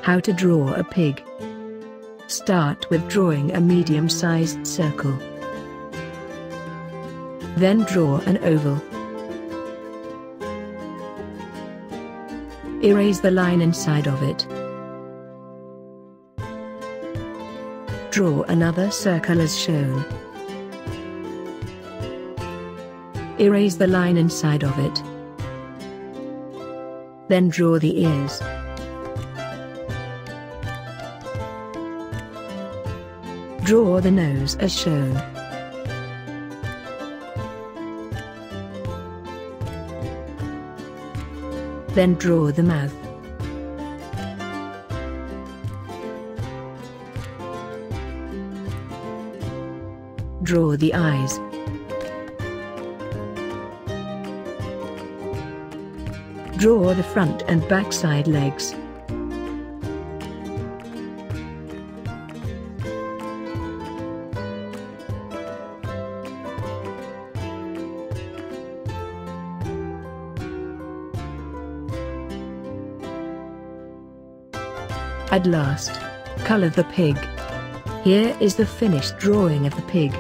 How to draw a pig. Start with drawing a medium-sized circle. Then draw an oval. Erase the line inside of it. Draw another circle as shown. Erase the line inside of it. Then draw the ears. Draw the nose as shown. Then draw the mouth. Draw the eyes. Draw the front and back side legs. At last, color the pig. Here is the finished drawing of the pig.